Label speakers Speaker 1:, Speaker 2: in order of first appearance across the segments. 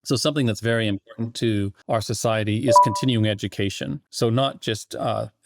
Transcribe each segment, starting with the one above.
Speaker 1: So something that's very important to our society is continuing education. So not just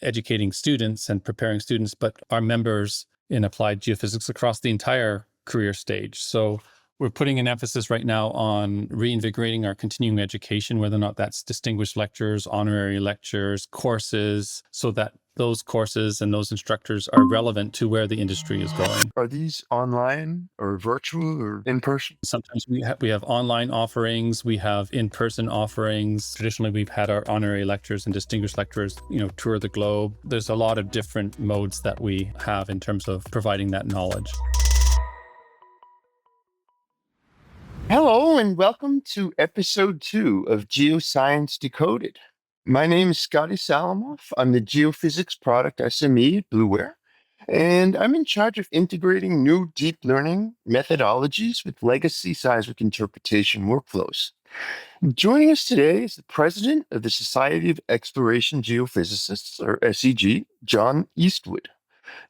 Speaker 1: educating students and preparing students, but our members in applied geophysics across the entire career stage. So we're putting an emphasis right now on reinvigorating our continuing education, whether or not that's distinguished lectures, honorary lectures, courses, so that those courses and those instructors are relevant to where the industry is going.
Speaker 2: Are these online or virtual or in person?
Speaker 1: Sometimes we have online offerings, we have in-person offerings. Traditionally, we've had our honorary lectures and distinguished lecturers, tour the globe. There's a lot of different modes that we have in terms of providing that knowledge.
Speaker 2: Hello, and welcome to episode 2 of Geoscience Decoded. My name is Scotty Salamoff. I'm the Geophysics product SME at Blueware, and I'm in charge of integrating new deep learning methodologies with legacy seismic interpretation workflows. Joining us today is the president of the Society of Exploration Geophysicists, or SEG, John Eastwood.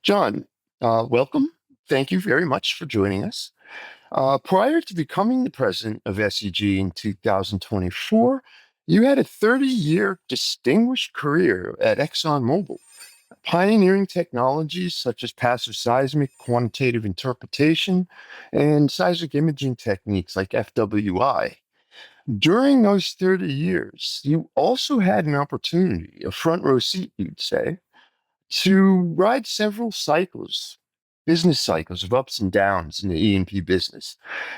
Speaker 2: John, welcome. Thank you very much for joining us. Prior to becoming the president of SEG in 2024, you had a 30-year distinguished career at ExxonMobil, pioneering technologies such as passive seismic, quantitative interpretation, and seismic imaging techniques like FWI. During those 30 years, you also had an opportunity, a front row seat, you'd say, to ride several business cycles of ups and downs in the E&P business.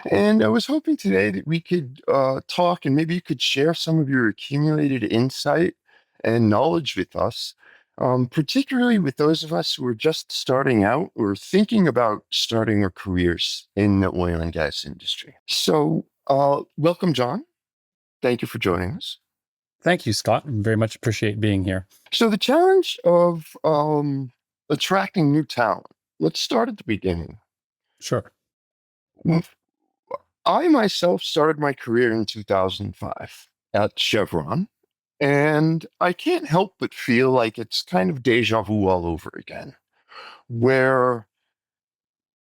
Speaker 2: And I was hoping today that we could talk and maybe you could share some of your accumulated insight and knowledge with us, particularly with those of us who are just starting out or thinking about starting our careers in the oil and gas industry. So welcome, John. Thank you for joining us.
Speaker 1: Thank you, Scott. I very much appreciate being here.
Speaker 2: So the challenge of attracting new talent. Let's start at the beginning.
Speaker 1: Sure.
Speaker 2: I myself started my career in 2005 at Chevron, and I can't help but feel like it's kind of deja vu all over again, where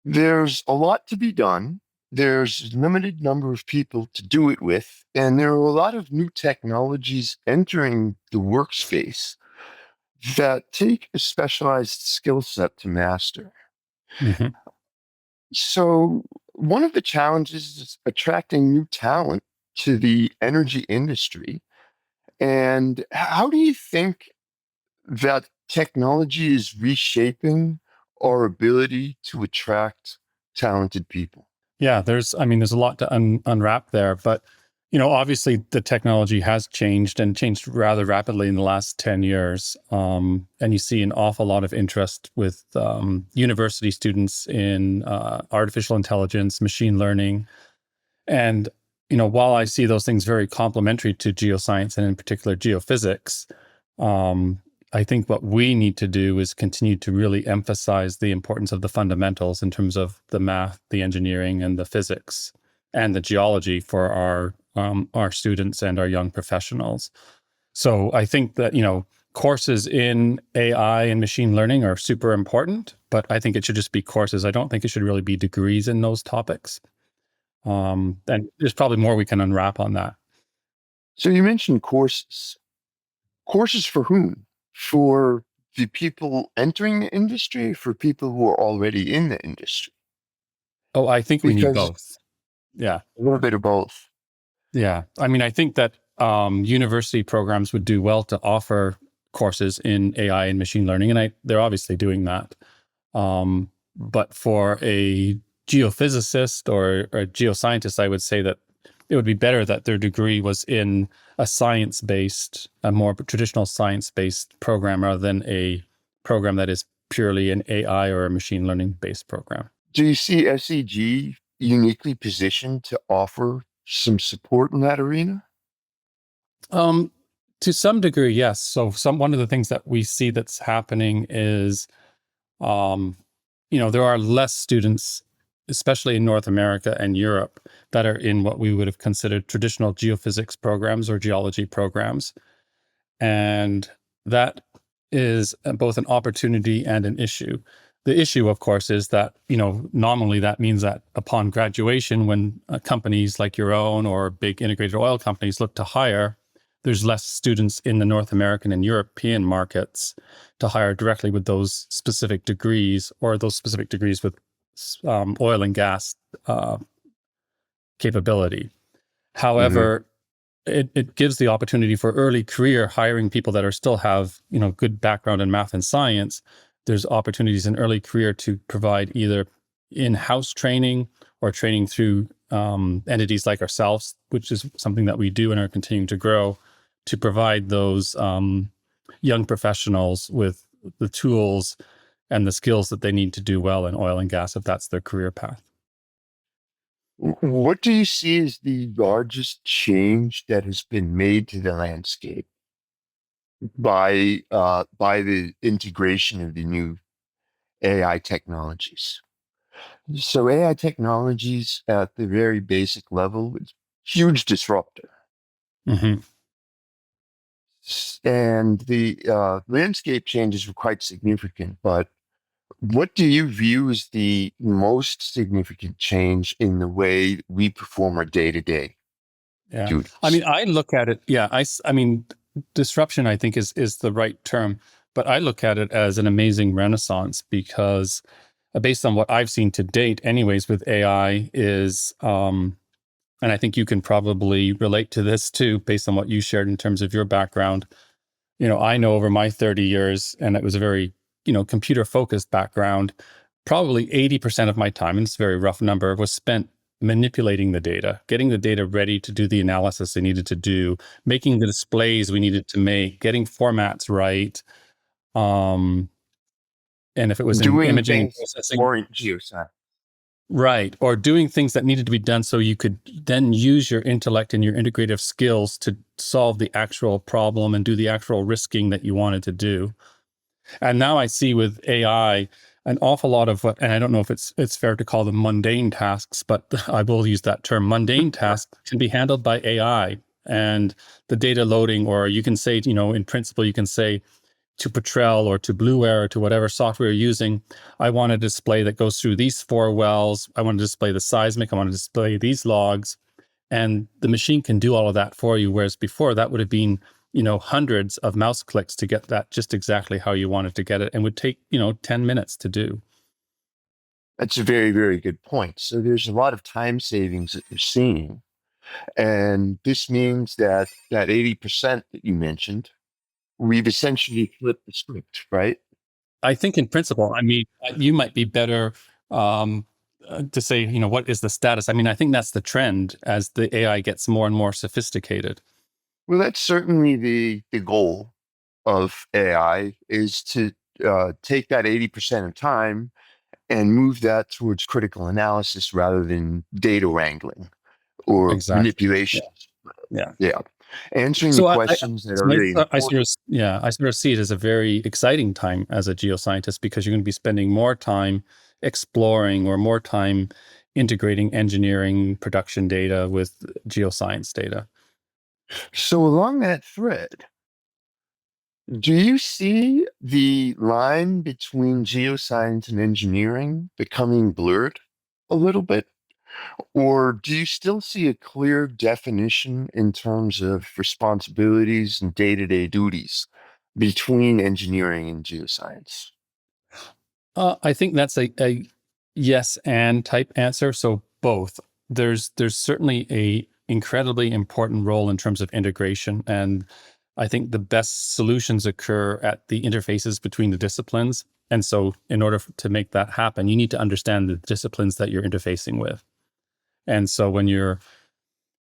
Speaker 2: there's a lot to be done. There's a limited number of people to do it with, and there are a lot of new technologies entering the workspace that take a specialized skill set to master.
Speaker 1: Mm-hmm.
Speaker 2: So one of the challenges is attracting new talent to the energy industry. And how do you think that technology is reshaping our ability to attract talented people?
Speaker 1: Yeah, there's a lot to unwrap there, but obviously the technology has changed and changed rather rapidly in the last 10 years. And you see an awful lot of interest with university students in artificial intelligence, machine learning. And, while I see those things very complementary to geoscience and in particular geophysics, I think what we need to do is continue to really emphasize the importance of the fundamentals in terms of the math, the engineering, and the physics, and the geology for our students and our young professionals. So I think that, courses in AI and machine learning are super important, but I think it should just be courses. I don't think it should really be degrees in those topics. And there's probably more we can unwrap on that.
Speaker 2: So you mentioned courses. Courses for whom? For the people entering the industry, for people who are already in the industry?
Speaker 1: Oh, I think we need both. Yeah.
Speaker 2: A little bit of both.
Speaker 1: Yeah. I think that university programs would do well to offer courses in AI and machine learning, and they're obviously doing that. But for a geophysicist or a geoscientist, I would say that it would be better that their degree was in a more traditional science-based program rather than a program that is purely an AI or a machine learning-based program.
Speaker 2: Do you see SEG uniquely positioned to offer some support in that arena?
Speaker 1: To some degree, yes. So one of the things that we see that's happening is, there are less students, especially in North America and Europe, that are in what we would have considered traditional geophysics programs or geology programs. And that is both an opportunity and an issue. The issue, of course, is that, nominally that means that upon graduation, when companies like your own or big integrated oil companies look to hire, there's less students in the North American and European markets to hire directly with those specific degrees, or those specific degrees with oil and gas capability.
Speaker 2: Hmm.
Speaker 1: However, it gives the opportunity for early career hiring people that are still have, good background in math and science. There's opportunities in early career to provide either in-house training or training through entities like ourselves, which is something that we do and are continuing to grow, to provide those young professionals with the tools and the skills that they need to do well in oil and gas if that's their career path.
Speaker 2: What do you see as the largest change that has been made to the landscape by the integration of the new AI technologies? So AI technologies at the very basic level is huge disruptor.
Speaker 1: Mm-hmm.
Speaker 2: And the landscape changes were quite significant. But what do you view as the most significant change in the way we perform our day-to-day
Speaker 1: Yeah. I
Speaker 2: duties?
Speaker 1: mean, I look at it, yeah, I mean, disruption, I think is the right term, but I look at it as an amazing renaissance because based on what I've seen to date, anyways, with AI is, and I think you can probably relate to this too, based on what you shared in terms of your background. I know over my 30 years, and it was a very, computer focused background, probably 80% of my time, and it's a very rough number, was spent manipulating the data, getting the data ready to do the analysis they needed to do, making the displays we needed to make, getting formats right. Um, and if it was in
Speaker 2: Doing
Speaker 1: imaging and
Speaker 2: things that
Speaker 1: processing,
Speaker 2: weren't geoscience.
Speaker 1: right, or doing things that needed to be done so you could then use your intellect and your integrative skills to solve the actual problem and do the actual risking that you wanted to do. And now I see with AI an awful lot of what, and I don't know if it's fair to call them mundane tasks, but I will use that term. Mundane tasks can be handled by AI, and the data loading, or you can say, in principle, you can say to Petrel or to Blueware or to whatever software you're using, I want a display that goes through these 4 wells. I want to display the seismic. I want to display these logs. And the machine can do all of that for you. Whereas before that would have been, hundreds of mouse clicks to get that just exactly how you wanted to get it, and would take, 10 minutes to do.
Speaker 2: That's a very, very good point. So there's a lot of time savings that you're seeing. And this means that that 80% that you mentioned, we've essentially flipped the script, right?
Speaker 1: I think in principle, I mean, you might be better to say, what is the status? I mean, I think that's the trend as the AI gets more and more sophisticated.
Speaker 2: Well, that's certainly the goal of AI is to take that 80% of time and move that towards critical analysis rather than data wrangling or
Speaker 1: Exactly. Yeah.
Speaker 2: manipulation.
Speaker 1: Yeah.
Speaker 2: Yeah. Answering the
Speaker 1: So
Speaker 2: questions that
Speaker 1: so
Speaker 2: are really
Speaker 1: I sort
Speaker 2: important.
Speaker 1: of, yeah, I sort of see it as a very exciting time as a geoscientist because you're going to be spending more time exploring or more time integrating engineering production data with geoscience data.
Speaker 2: So, along that thread, do you see the line between geoscience and engineering becoming blurred a little bit? Or do you still see a clear definition in terms of responsibilities and day-to-day duties between engineering and geoscience?
Speaker 1: I think that's a yes and type answer. So both. There's certainly a incredibly important role in terms of integration, and I think the best solutions occur at the interfaces between the disciplines. And so, in order to make that happen, you need to understand the disciplines that you're interfacing with. And so,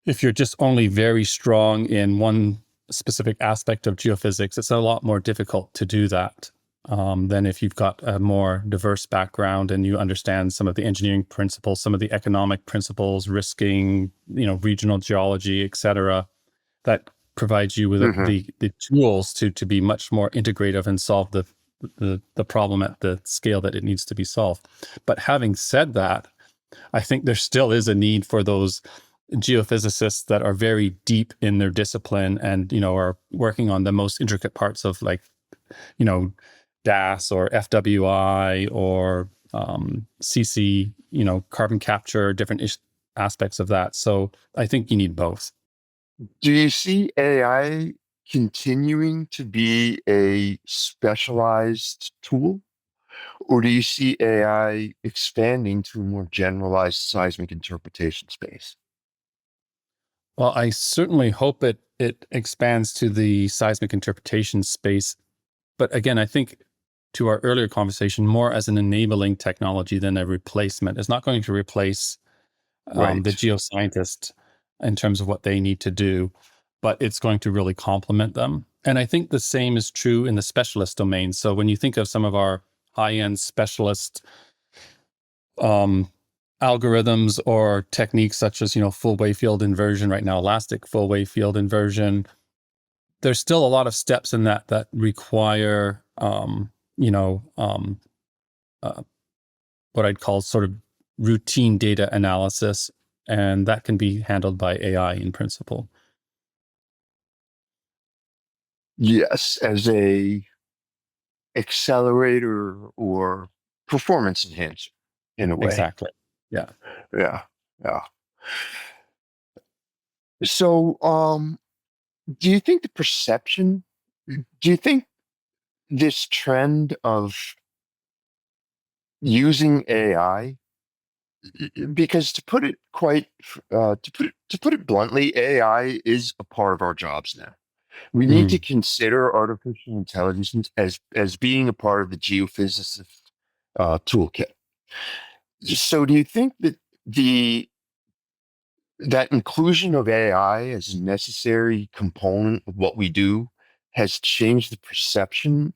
Speaker 1: if you're just only very strong in one specific aspect of geophysics, it's a lot more difficult to do that than if you've got a more diverse background and you understand some of the engineering principles, some of the economic principles, risking, regional geology, et cetera, that provides you with
Speaker 2: Hmm.
Speaker 1: the tools to be much more integrative and solve the problem at the scale that it needs to be solved. But having said that, I think there still is a need for those geophysicists that are very deep in their discipline and are working on the most intricate parts of, like, you know DAS or FWI or CC, carbon capture, different aspects of that. So I think you need both.
Speaker 2: Do you see AI continuing to be a specialized tool, or do you see AI expanding to a more generalized seismic interpretation space?
Speaker 1: Well, I certainly hope it expands to the seismic interpretation space. But again, I think to our earlier conversation, more as an enabling technology than a replacement. It's not going to replace the
Speaker 2: Right.
Speaker 1: geoscientist in terms of what they need to do, but it's going to really complement them. And I think the same is true in the specialist domain. So when you think of some of our high-end specialist um, algorithms or techniques such as, full wave field inversion right now, elastic full wave field inversion, there's still a lot of steps in that require, you know, uh, what I'd call sort of routine data analysis, and that can be handled by AI in principle.
Speaker 2: Yes, as a accelerator or performance enhancer in a way.
Speaker 1: Exactly. Yeah.
Speaker 2: Yeah. Yeah. So, do you think the perception, do you think this trend of using AI, because to put it quite, to put it bluntly, AI is a part of our jobs now. We need to
Speaker 1: Mhm.
Speaker 2: consider artificial intelligence as being a part of the geophysicist toolkit. So, do you think that the that inclusion of AI as a necessary component of what we do has changed the perception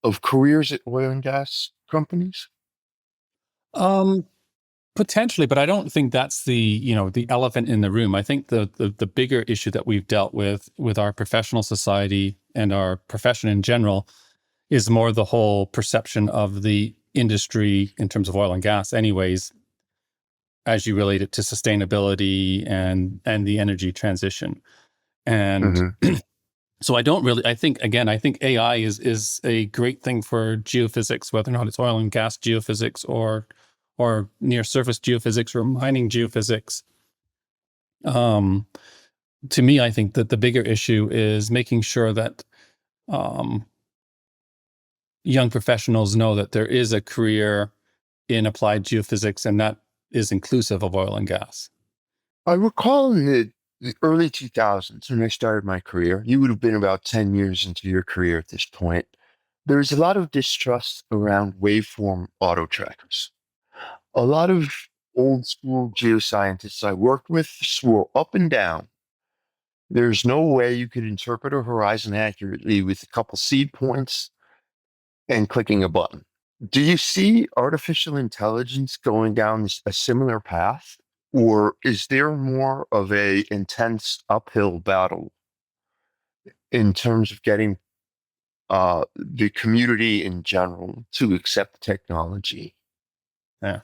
Speaker 2: of careers at oil and gas companies?
Speaker 1: Um, Potentially, but I don't think that's the elephant in the room. I think the bigger issue that we've dealt with our professional society and our profession in general is more the whole perception of the industry in terms of oil and gas, anyways, as you relate it to sustainability and the energy transition. And
Speaker 2: Hmm.
Speaker 1: so I think AI is a great thing for geophysics, whether or not it's oil and gas geophysics or near surface geophysics or mining geophysics. Um, to me, I think that the bigger issue is making sure that um, young professionals know that there is a career in applied geophysics, and that is inclusive of oil and gas.
Speaker 2: I recall in the early 2000s when I started my career, you would have been about 10 years into your career at this point. There was a lot of distrust around waveform auto trackers. A lot of old school geoscientists I worked with swore up and down there's no way you could interpret a horizon accurately with a couple seed points and clicking a button. Do you see artificial intelligence going down a similar path, or is there more of a intense uphill battle in terms of getting the community in general to accept technology?
Speaker 1: Yeah.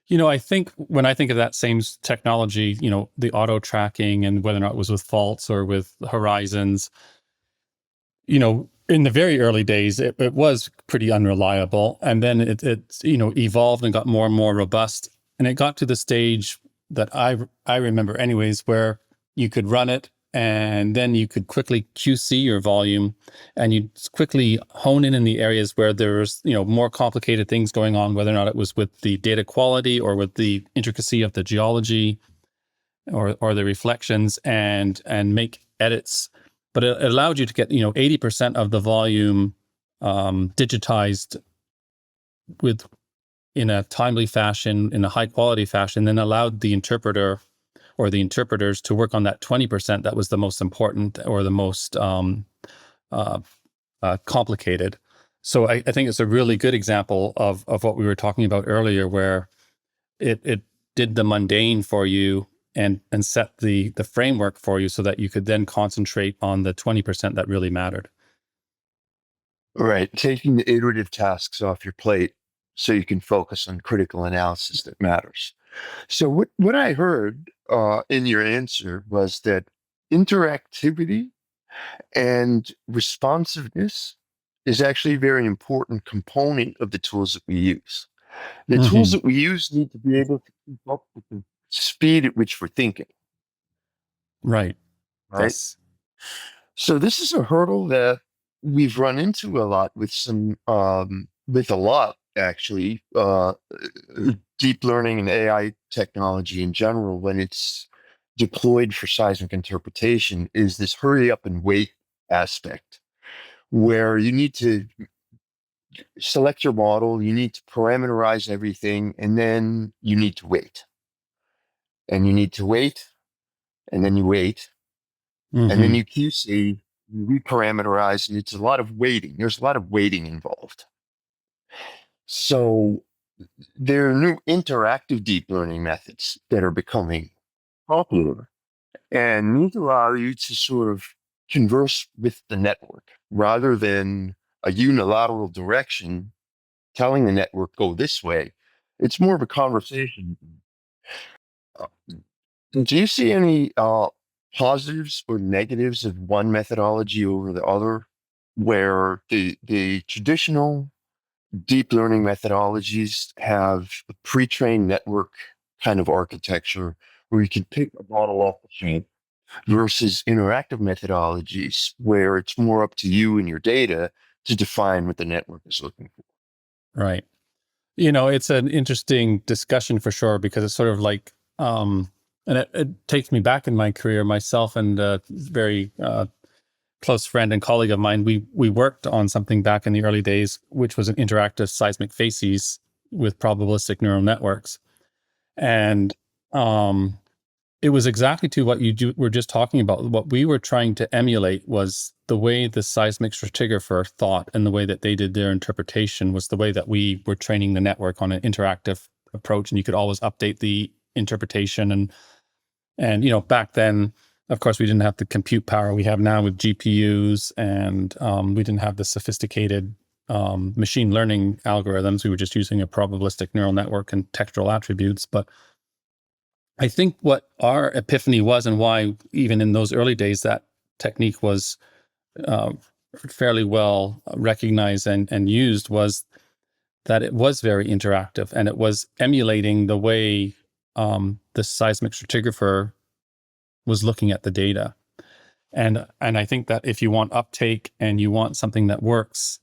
Speaker 1: I think when I think of that same technology, the auto tracking and whether or not it was with faults or with horizons, in the very early days, it was pretty unreliable. And then it evolved and got more and more robust. And it got to the stage that I remember anyways, where you could run it and then you could quickly QC your volume and you quickly hone in the areas where there's, more complicated things going on, whether or not it was with the data quality or with the intricacy of the geology or the reflections and make edits. But it allowed you to get 80% of the volume digitized with in a timely fashion, in a high quality fashion, then allowed the interpreter or the interpreters to work on that 20% that was the most important or the most uh, complicated. So I think it's a really good example of what we were talking about earlier, where it did the mundane for you and set the framework for you so that you could then concentrate on the 20% that really mattered.
Speaker 2: Right, taking the iterative tasks off your plate so you can focus on critical analysis that matters. So what I heard in your answer was that interactivity and responsiveness is actually a very important component of the tools that we use. The tools
Speaker 1: Hmm.
Speaker 2: that we use need to be able to keep up with the speed at which we're thinking,
Speaker 1: Right.
Speaker 2: right?
Speaker 1: Yes.
Speaker 2: So this is a hurdle that we've run into a lot with a lot actually, deep learning and AI technology in general when it's deployed for seismic interpretation is this hurry up and wait aspect where you need to select your model, you need to parameterize everything, and then you need to wait. And you need to wait, and then you wait, and then
Speaker 1: Hmm.
Speaker 2: you QC, you reparameterize, and it's a lot of waiting. There's a lot of waiting involved. So there are new interactive deep learning methods that are becoming popular, and these allow you to sort of converse with the network rather than a unilateral direction telling the network go this way. It's more of a conversation. Uh, Do you see any positives or negatives of one methodology over the other, where the traditional deep learning methodologies have a pre-trained network kind of architecture where you can pick a model off the shelf versus interactive methodologies where it's more up to you and your data to define what the network is looking for?
Speaker 1: Right. It's an interesting discussion for sure because it's sort of like, and it takes me back in my career. Myself and a very close friend and colleague of mine, we worked on something back in the early days, which was an interactive seismic facies with probabilistic neural networks, and um, it was exactly to what were just talking about. What we were trying to emulate was the way the seismic stratigrapher thought, and the way that they did their interpretation was the way that we were training the network on an interactive approach. And you could always update the interpretation. And back then, of course, we didn't have the compute power we have now with GPUs, and we didn't have the sophisticated machine learning algorithms. We were just using a probabilistic neural network and textual attributes. But I think what our epiphany was, and why even in those early days that technique was uh, fairly well recognized and used, was that it was very interactive, and it was emulating the way the seismic stratigrapher was looking at the data. And I think that if you want uptake and you want something that works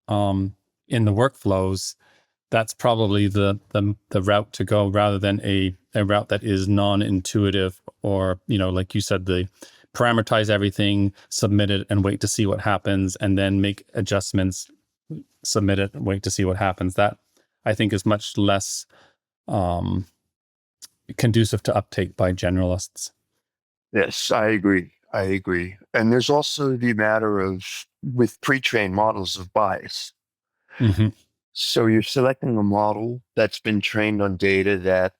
Speaker 1: in the workflows, that's probably the route to go, rather than a route that is non-intuitive, or like you said, the parameterize everything, submit it, and wait to see what happens, and then make adjustments, submit it, and wait to see what happens. That, I think, is much less um, conducive to uptake by generalists.
Speaker 2: Yes, I agree. I agree. And there's also the matter of with pre-trained models of bias.
Speaker 1: Hmm.
Speaker 2: So you're selecting a model that's been trained on data that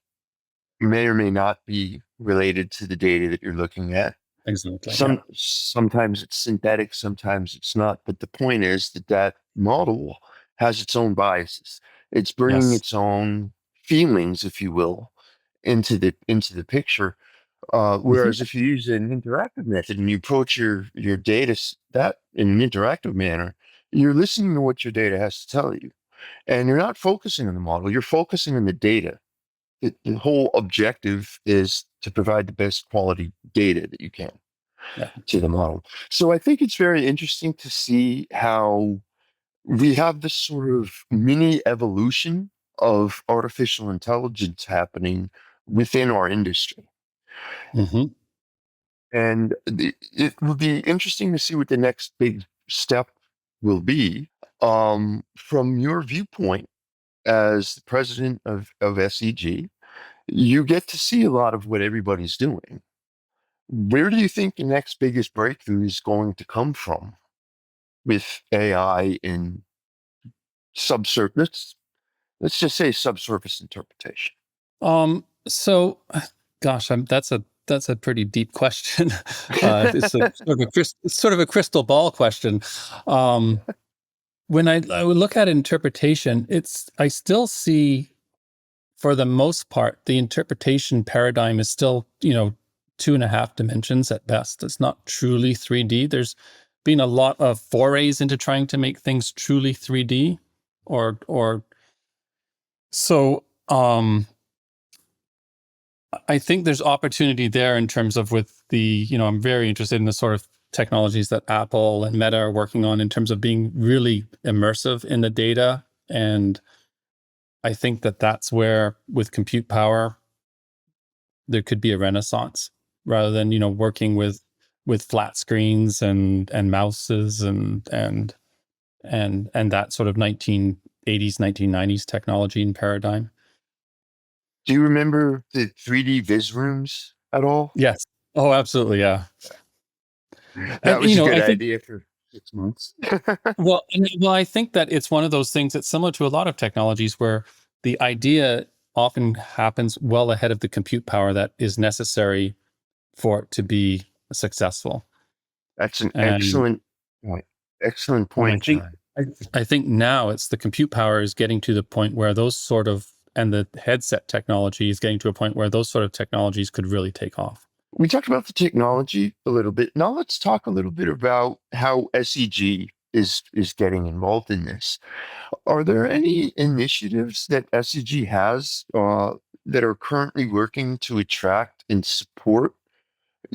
Speaker 2: may or may not be related to the data that you're looking at.
Speaker 1: Exactly. Yeah.
Speaker 2: Sometimes it's synthetic, sometimes it's not. But the point is that that model has its own biases. It's bringing
Speaker 1: Yes.
Speaker 2: its own feelings, if you will, into the picture.
Speaker 1: Hmm.
Speaker 2: Whereas if you use an interactive method and you approach your data that in an interactive manner, you're listening to what your data has to tell you, and you're not focusing on the model. You're focusing on the data. The whole objective is to provide the best quality data that you can
Speaker 1: Yeah.
Speaker 2: to the model. So I think it's very interesting to see how we have this sort of mini evolution of artificial intelligence happening within our industry.
Speaker 1: Hmm.
Speaker 2: And it will be interesting to see what the next big step will be. From your viewpoint as the president of SEG, you get to see a lot of what everybody's doing. Where do you think the next biggest breakthrough is going to come from with AI in subsurface? Let's just say subsurface interpretation.
Speaker 1: So, gosh, that's a pretty deep question. It's a sort of a crystal ball question. Um, when I would look at interpretation, I still see, for the most part, the interpretation paradigm is still, 2.5 dimensions at best. It's not truly 3D. been a lot of forays into trying to make things truly 3D, or so. I think there's opportunity there in terms of with the, I'm very interested in the sort of technologies that Apple and Meta are working on in terms of being really immersive in the data. And I think that that's where, with compute power, there could be a renaissance rather than, working with flat screens and mouses and that sort of 1980s, 1990s technology and paradigm.
Speaker 2: Do you remember the 3D Viz rooms at all?
Speaker 1: Yes. Oh, absolutely. Yeah.
Speaker 2: That
Speaker 1: And,
Speaker 2: was a good
Speaker 1: I think,
Speaker 2: idea for 6 months.
Speaker 1: I think that it's one of those things that's similar to a lot of technologies where the idea often happens well ahead of the compute power that is necessary for it to be successful.
Speaker 2: That's an
Speaker 1: And
Speaker 2: excellent point. Excellent
Speaker 1: and
Speaker 2: point, John.
Speaker 1: I think now it's the compute power is getting to the point where those sort of, and the headset technology is getting to a point where those sort of technologies could really take off.
Speaker 2: We talked about the technology a little bit. Now let's talk a little bit about how SEG is getting involved in this. Are there any initiatives that SEG has that are currently working to attract and support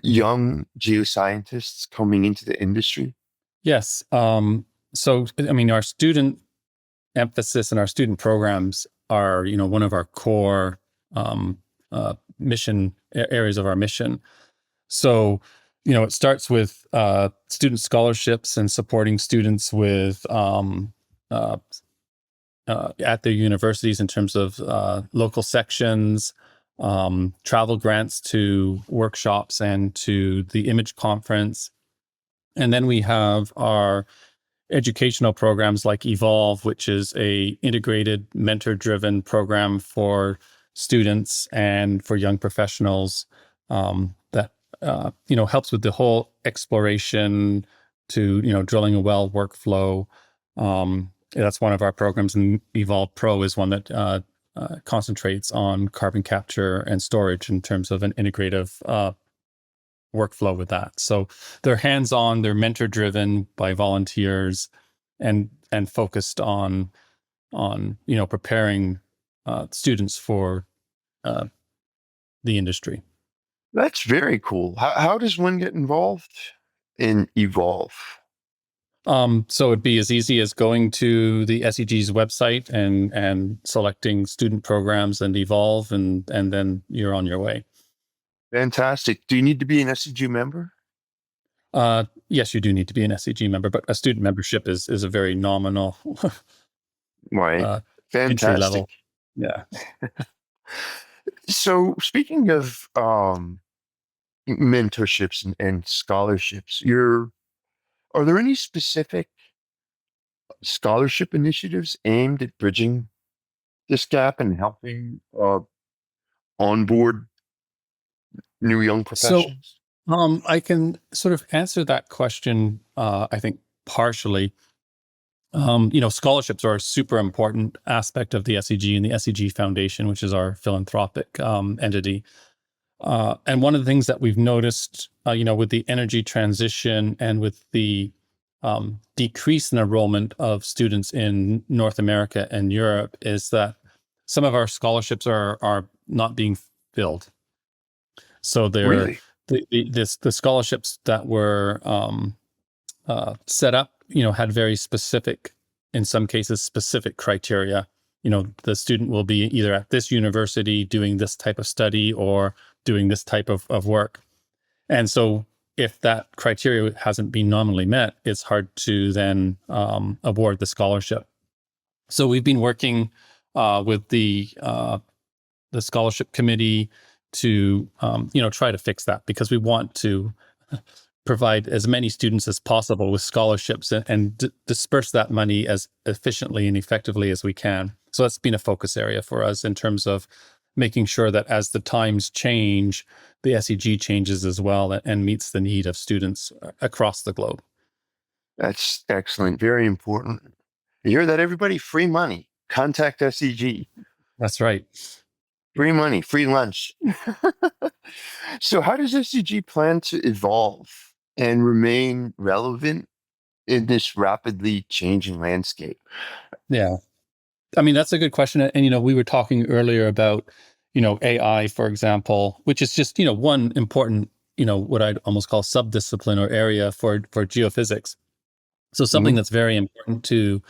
Speaker 2: young geoscientists coming into the industry?
Speaker 1: Yes. So, I mean, our student emphasis and our student programs are, one of our core mission areas of our mission. So, it starts with student scholarships and supporting students with uh, at their universities in terms of local sections, travel grants to workshops and to the image conference. And then we have our educational programs like Evolve, which is a integrated mentor-driven program for students and for young professionals that helps with the whole exploration to drilling a well workflow. That's one of our programs, and Evolve Pro is one that concentrates on carbon capture and storage in terms of an integrative workflow with that. So they're hands-on, they're mentor-driven by volunteers, and focused on preparing students for the industry.
Speaker 2: That's very cool. How does one get involved in Evolve?
Speaker 1: So it'd be as easy as going to the SEG's website and selecting student programs and Evolve, and then you're on your way.
Speaker 2: Fantastic. Do you need to be an SEG member?
Speaker 1: Yes, you do need to be an SEG member, but a student membership is a very nominal
Speaker 2: Right.
Speaker 1: entry
Speaker 2: Fantastic.
Speaker 1: level. Yeah.
Speaker 2: So speaking of mentorships and scholarships, are there any specific scholarship initiatives aimed at bridging this gap and helping onboard new young
Speaker 1: So
Speaker 2: professionals?
Speaker 1: I can sort of answer that question, I think partially. Scholarships are a super important aspect of the SEG and the SEG Foundation, which is our philanthropic entity. And one of the things that we've noticed, with the energy transition and with the decrease in enrollment of students in North America and Europe, is that some of our scholarships are not being filled. So they're
Speaker 2: Really?
Speaker 1: the scholarships that were set up, had very specific, in some cases, specific criteria. The student will be either at this university doing this type of study or doing this type of work. And so if that criteria hasn't been nominally met, it's hard to then award the scholarship. So we've been working with the scholarship committee to try to fix that, because we want to provide as many students as possible with scholarships and disperse that money as efficiently and effectively as we can. So that's been a focus area for us in terms of making sure that as the times change, the SEG changes as well and meets the need of students across the globe.
Speaker 2: That's excellent. Very important. You hear that, everybody? Free money. Contact SEG.
Speaker 1: That's right.
Speaker 2: Free money, free lunch. So how does SEG plan to evolve and remain relevant in this rapidly changing landscape?
Speaker 1: Yeah. I mean, that's a good question. And, we were talking earlier about, AI, for example, which is just, one important, what I'd almost call subdiscipline or area for geophysics. So something
Speaker 2: Mhm.
Speaker 1: that's very important to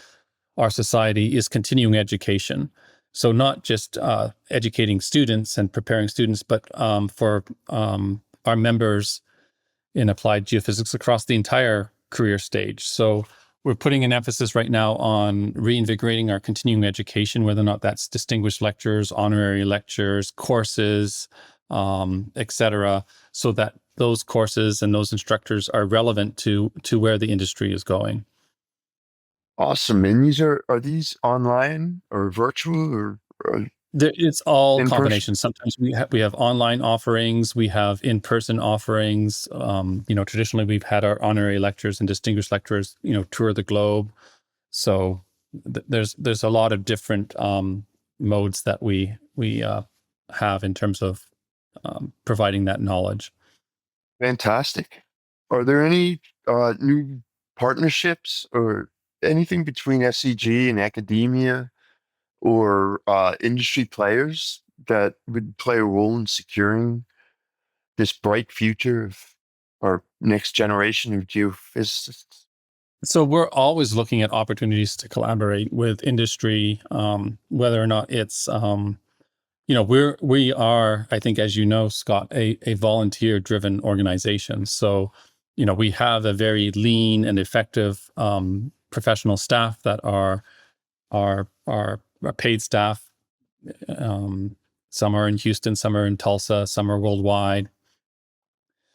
Speaker 1: our society is continuing education. So not just educating students and preparing students, but for our members in applied geophysics across the entire career stage. So we're putting an emphasis right now on reinvigorating our continuing education, whether or not that's distinguished lectures, honorary lectures, courses, et cetera, so that those courses and those instructors are relevant to where the industry is going.
Speaker 2: Awesome. And are these online or virtual or
Speaker 1: It's all
Speaker 2: in person?
Speaker 1: combinations. Sometimes we have online offerings, we have in-person offerings. Traditionally we've had our honorary lectures and distinguished lecturers, tour the globe. So there's a lot of different modes that we have in terms of providing that knowledge.
Speaker 2: Fantastic. Are there any new partnerships or anything between SEG and academia or industry players that would play a role in securing this bright future of our next generation of geophysicists?
Speaker 1: So we're always looking at opportunities to collaborate with industry, whether or not it's we are, I think, as you know, Scott, a volunteer driven organization. So, we have a very lean and effective professional staff that are paid staff. Um, some are in Houston, some are in Tulsa, some are worldwide.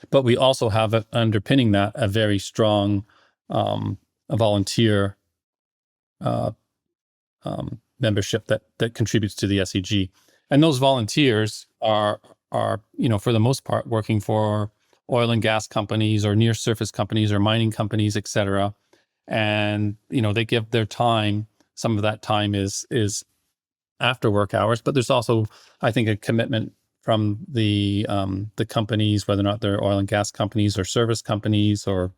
Speaker 1: But we also have underpinning that a very strong a volunteer uh, membership that contributes to the SEG, and those volunteers are for the most part working for oil and gas companies or near surface companies or mining companies, et cetera. And they give their time. Some of that time is after work hours, but there's also, I think, a commitment from the companies, whether or not they're oil and gas companies or service companies or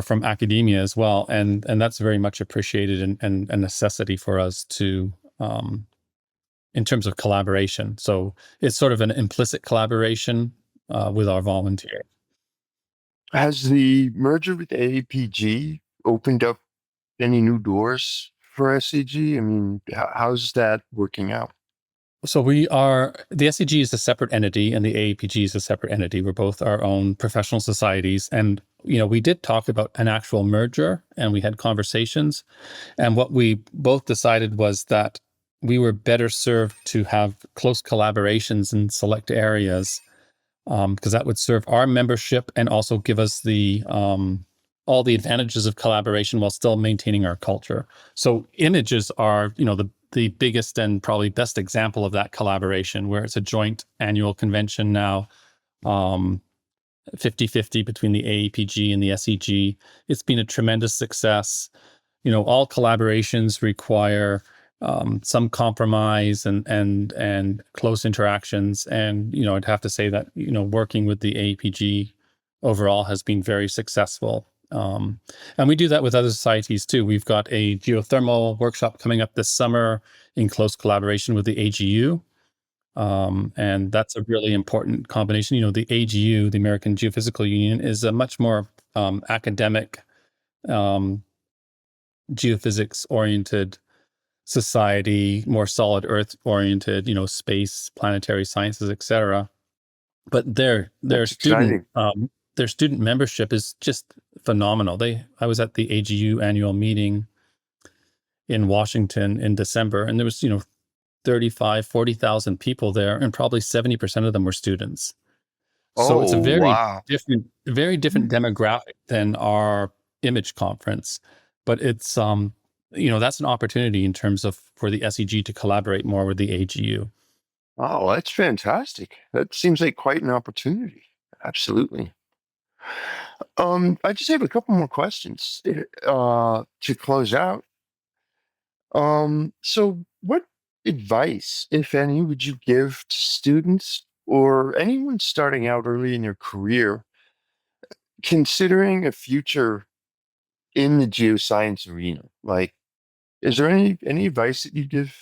Speaker 1: from academia as well, and that's very much appreciated and a necessity for us to in terms of collaboration. So it's sort of an implicit collaboration with our volunteers.
Speaker 2: Has the merger with AAPG opened up any new doors for SEG? I mean, how's that working out?
Speaker 1: So the SEG is a separate entity and the AAPG is a separate entity. We're both our own professional societies. And, we did talk about an actual merger and we had conversations. And what we both decided was that we were better served to have close collaborations in select areas, because that would serve our membership and also give us the all the advantages of collaboration while still maintaining our culture. So images are, the biggest and probably best example of that collaboration, where it's a joint annual convention now, 50-50 between the AAPG and the SEG. It's been a tremendous success. All collaborations require some compromise and close interactions. And I'd have to say that working with the AAPG overall has been very successful. And we do that with other societies too. We've got a geothermal workshop coming up this summer in close collaboration with the AGU. And that's a really important combination. The AGU, the American Geophysical Union, is a much more academic, um, geophysics oriented society, more solid earth oriented, space, planetary sciences, et cetera. But
Speaker 2: That's exciting.
Speaker 1: their student membership is just phenomenal. I was at the AGU annual meeting in Washington in December, and there was, 40,000 people there, and probably 70% of them were students. So it's a
Speaker 2: Oh, wow.
Speaker 1: very different demographic than our image conference, but it's that's an opportunity in terms of for the SEG to collaborate more with the AGU.
Speaker 2: Oh, that's fantastic. That seems like quite an opportunity. Absolutely. I just have a couple more questions to close out. So what advice, if any, would you give to students or anyone starting out early in their career, considering a future in the geoscience arena? Like, is there any advice that you give?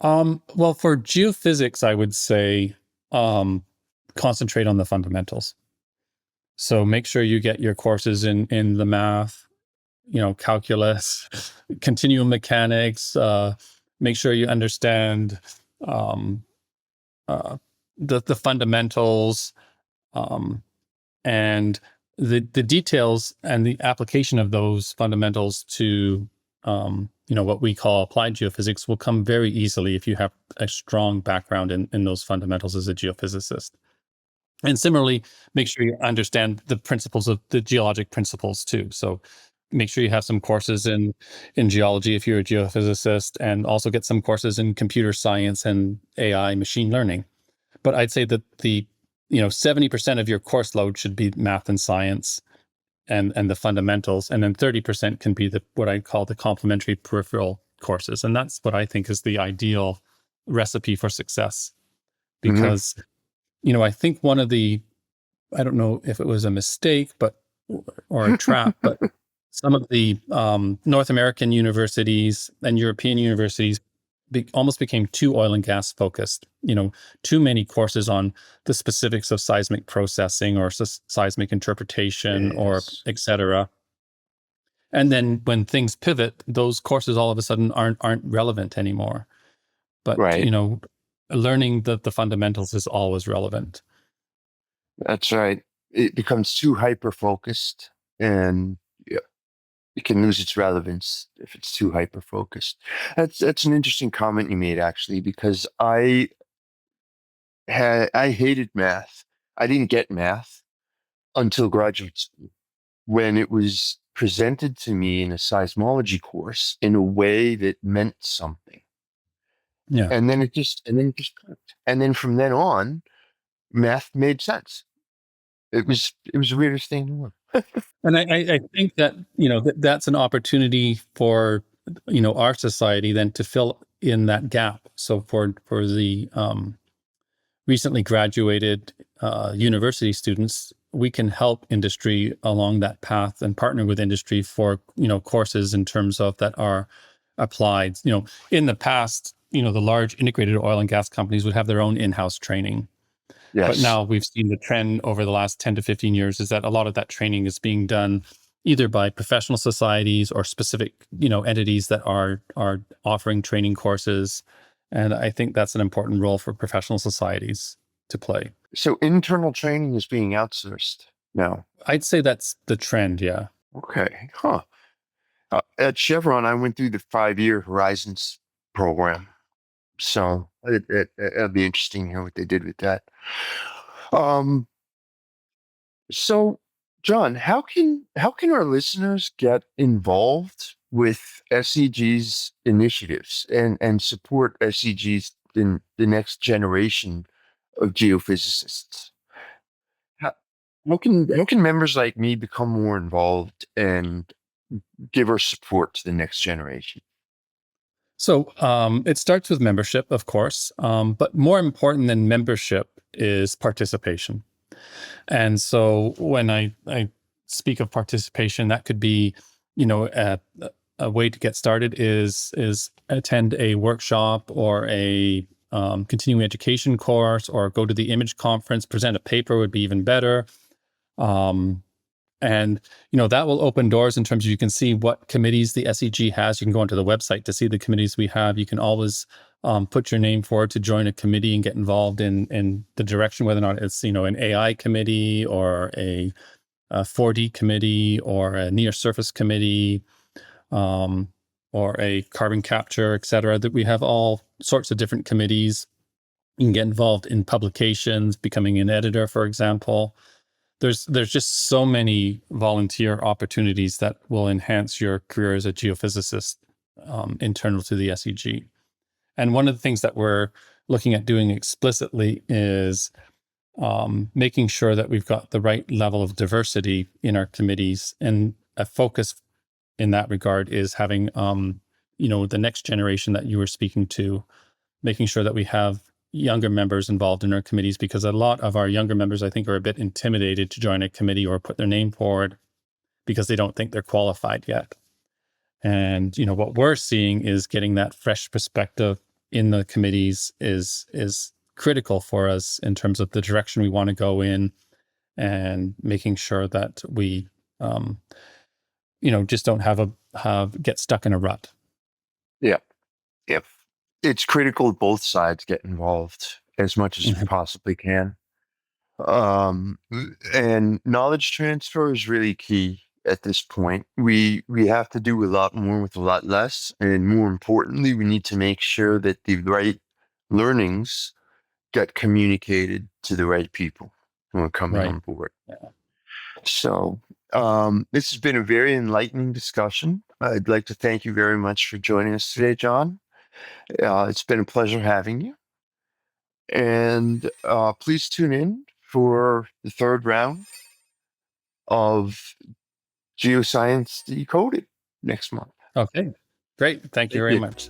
Speaker 1: Well, for geophysics, I would say concentrate on the fundamentals. So make sure you get your courses in the math, calculus, continuum mechanics. Make sure you understand um, uh, the fundamentals, um, and the details and the application of those fundamentals to what we call applied geophysics will come very easily if you have a strong background in those fundamentals as a geophysicist. And similarly, make sure you understand the principles of the geologic principles too. So make sure you have some courses in geology if you're a geophysicist, and also get some courses in computer science and AI machine learning. But I'd say that the 70% of your course load should be math and science and the fundamentals, and then 30% can be the what I call the complementary peripheral courses. And that's what I think is the ideal recipe for success.
Speaker 2: Hmm.
Speaker 1: Because I think one of the, I don't know if it was a mistake, or a trap, but some of the North American universities and European universities almost became too oil and gas focused. Too many courses on the specifics of seismic processing or seismic interpretation, or
Speaker 2: Yes.
Speaker 1: et cetera. And then when things pivot, those courses all of a sudden aren't relevant anymore. But
Speaker 2: Right.
Speaker 1: learning the fundamentals is always relevant.
Speaker 2: That's right. It becomes too hyper focused, and yeah, it can lose its relevance if it's too hyper focused. That's an interesting comment you made actually, because I hated math. I didn't get math until graduate school, when it was presented to me in a seismology course in a way that meant something.
Speaker 1: Yeah.
Speaker 2: And then it just clicked. And then from then on, math made sense. It was the weirdest thing in the world.
Speaker 1: And I think that, that's an opportunity for, our society then to fill in that gap. So for the recently graduated university students, we can help industry along that path and partner with industry for, courses in terms of that are applied. In the past, the large integrated oil and gas companies would have their own in-house training. But
Speaker 2: Yes.
Speaker 1: now we've seen the trend over the last 10 to 15 years is that a lot of that training is being done either by professional societies or specific, entities that are offering training courses. And I think that's an important role for professional societies to play.
Speaker 2: So internal training is being outsourced now.
Speaker 1: I'd say that's the trend, yeah.
Speaker 2: Okay. Huh. At Chevron, I went through the 5-year Horizons program. So it'll be interesting to hear what they did with that. Um, so John, how can our listeners get involved with SEG's initiatives and support SEG's in the next generation of geophysicists? How, how can members like me become more involved and give our support to the next generation?
Speaker 1: So it starts with membership, of course, but more important than membership is participation. And so when I speak of participation, that could be, a way to get started is attend a workshop or a continuing education course, or go to the image conference. Present a paper would be even better. Um, and that will open doors in terms of, you can see what committees the SEG has. You can go onto the website to see the committees we have. You can always put your name forward to join a committee and get involved in the direction, whether or not it's an AI committee or a 4D committee or a near surface committee, um, or a carbon capture, et cetera. That we have all sorts of different committees. You can get involved in publications, becoming an editor, for example. There's just so many volunteer opportunities that will enhance your career as a geophysicist, internal to the SEG. And one of the things that we're looking at doing explicitly is making sure that we've got the right level of diversity in our committees. And a focus in that regard is having, the next generation that you were speaking to, making sure that we have younger members involved in our committees, because a lot of our younger members, I think, are a bit intimidated to join a committee or put their name forward. because they don't think they're qualified yet. And what we're seeing is getting that fresh perspective in the committees is critical for us in terms of the direction we want to go in, and making sure that we just don't get stuck in a rut.
Speaker 2: Yeah. If it's critical both sides get involved as much as we possibly can. And knowledge transfer is really key at this point. We have to do a lot more with a lot less, and more importantly, we need to make sure that the right learnings get communicated to the right people who are coming
Speaker 1: Right.
Speaker 2: on board.
Speaker 1: Yeah.
Speaker 2: So this has been a very enlightening discussion. I'd like to thank you very much for joining us today, John. It's been a pleasure having you. And please tune in for the third round of Geoscience Decoded next month.
Speaker 1: Okay, great. Thank you
Speaker 2: Thank
Speaker 1: very
Speaker 2: you.
Speaker 1: much.